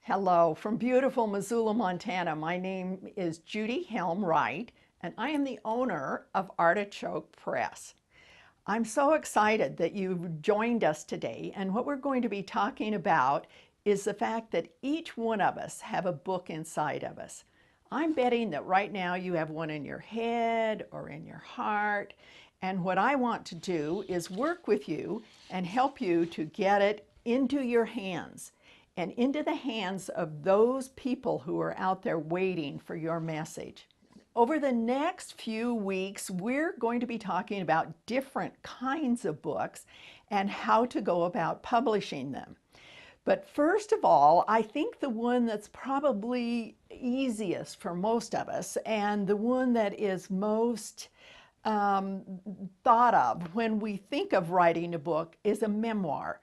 Hello from beautiful Missoula, Montana. My name is Judy Helm Wright, and I am the owner of Artichoke Press. I'm so excited that you've joined us today, and what we're going to be talking about is the fact that each one of us have a book inside of us. I'm betting that right now you have one in your head or in your heart, and what I want to do is work with you and help you to get it into your hands and into the hands of those people who are out there waiting for your message. Over the next few weeks, we're going to be talking about different kinds of books and how to go about publishing them. But first of all, I think the one that's probably easiest for most of us and the one that is most thought of when we think of writing a book is a memoir.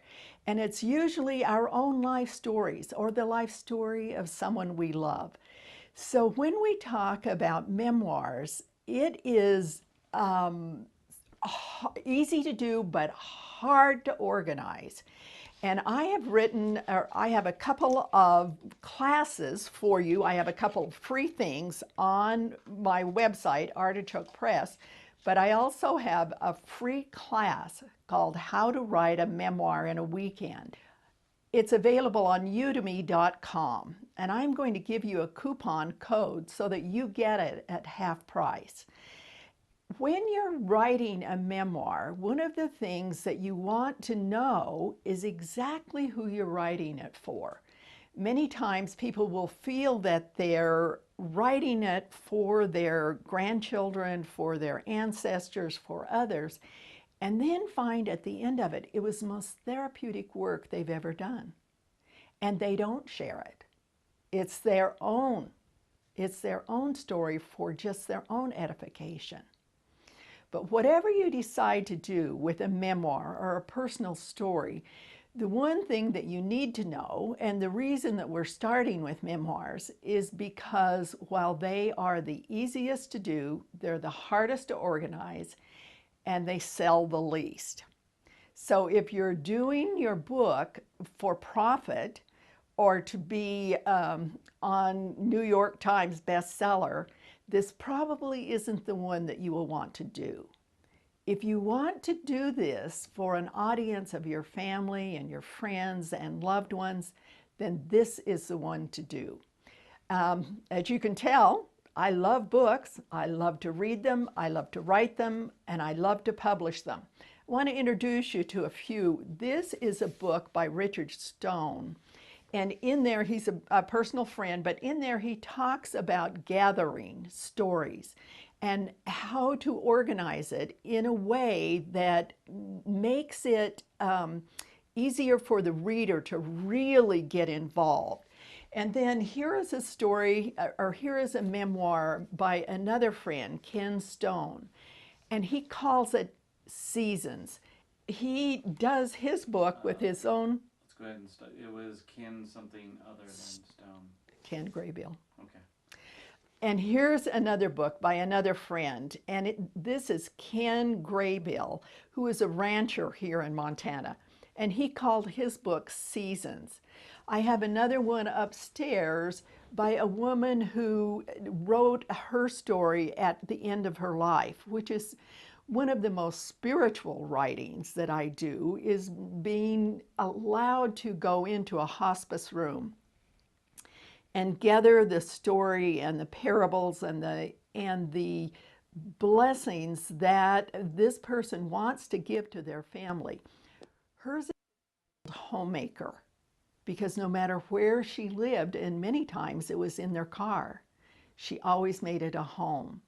And it's usually our own life stories or the life story of someone we love. So when we talk about memoirs, it is easy to do but hard to organize. And I have a couple of classes for you. I have a couple of free things on my website, Artichoke Press, but I also have a free class called How to Write a Memoir in a Weekend. It's available on udemy.com, and I'm going to give you a coupon code so that you get it at half price. When you're writing a memoir, one of the things that you want to know is exactly who you're writing it for. Many times people will feel that they're writing it for their grandchildren, for their ancestors, for others, and then find at the end of it, it was the most therapeutic work they've ever done. And they don't share it. It's their own. It's their own story for just their own edification. But whatever you decide to do with a memoir or a personal story, the one thing that you need to know, and the reason that we're starting with memoirs, is because while they are the easiest to do, they're the hardest to organize, and they sell the least. So if you're doing your book for profit or to be on New York Times bestseller, this probably isn't the one that you will want to do. If you want to do this for an audience of your family and your friends and loved ones, then this is the one to do. As you can tell, I love books. I love to read them. I love to write them, and I love to publish them. I want to introduce you to a few. This is a book by Richard Stone. And in there, he's a personal friend, but in there he talks about gathering stories and how to organize it in a way that makes it easier for the reader to really get involved. And then here is a story, or here is a memoir by another friend, Ken Stone, and he calls it Seasons. He does his book with his own. Let's go ahead and start. It was Ken something other than Stone. Ken Graybill. Okay. And here's another book by another friend, and this is Ken Graybill, who is a rancher here in Montana, and he called his book Seasons. I have another one upstairs by a woman who wrote her story at the end of her life, which is one of the most spiritual writings that I do, is being allowed to go into a hospice room and gather the story and the parables and the blessings that this person wants to give to their family. Hers is a homemaker, because no matter where she lived, and many times it was in their car, she always made it a home.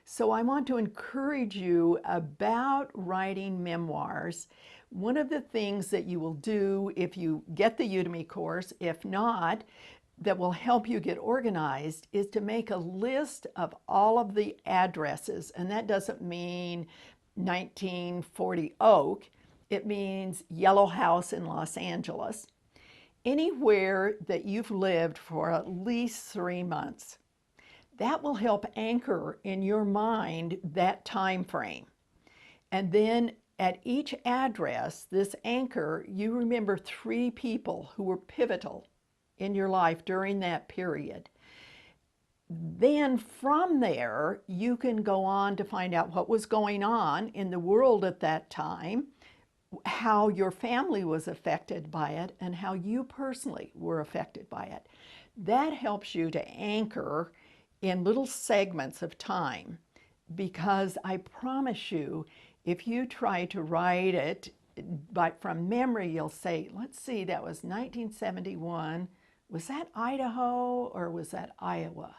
So I want to encourage you about writing memoirs. One of the things that you will do if you get the Udemy course, if not, that will help you get organized, is to make a list of all of the addresses. And that doesn't mean 1940 Oak. It means Yellow House in Los Angeles. Anywhere that you've lived for at least 3 months. That will help anchor in your mind that time frame. And then at each address, this anchor, you remember 3 people who were pivotal in your life during that period. Then from there, you can go on to find out what was going on in the world at that time, how your family was affected by it, and how you personally were affected by it. That helps you to anchor in little segments of time, because I promise you, if you try to write it from memory, you'll say, let's see, that was 1971. Was that Idaho or was that Iowa?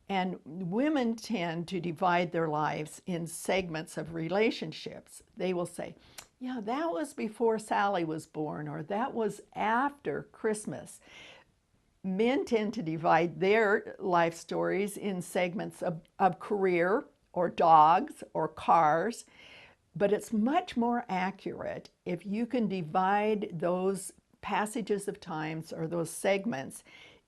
And women tend to divide their lives in segments of relationships. They will say, yeah, that was before Sally was born, or that was after Christmas. Men tend to divide their life stories in segments of career, or dogs, or cars. But it's much more accurate if you can divide those passages of times, or those segments,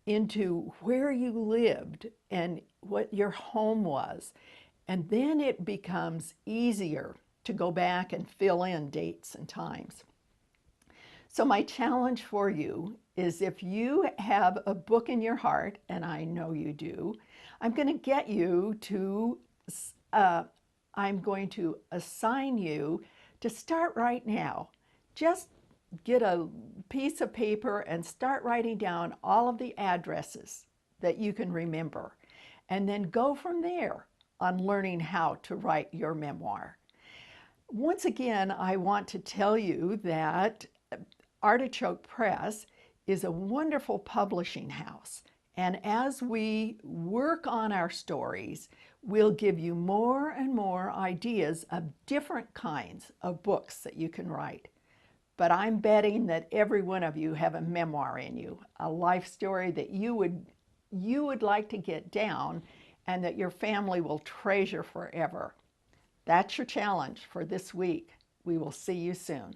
into where you lived and what your home was. And then it becomes easier to go back and fill in dates and times. So my challenge for you is, if you have a book in your heart, and I know you do, I'm going to get you to, I'm going to assign you to start right now. Just get a piece of paper and start writing down all of the addresses that you can remember, and then go from there on learning how to write your memoir. Once again, I want to tell you that Artichoke Press is a wonderful publishing house. And as we work on our stories, we'll give you more and more ideas of different kinds of books that you can write. But I'm betting that every one of you have a memoir in you, a life story that you would like to get down and that your family will treasure forever. That's your challenge for this week. We will see you soon.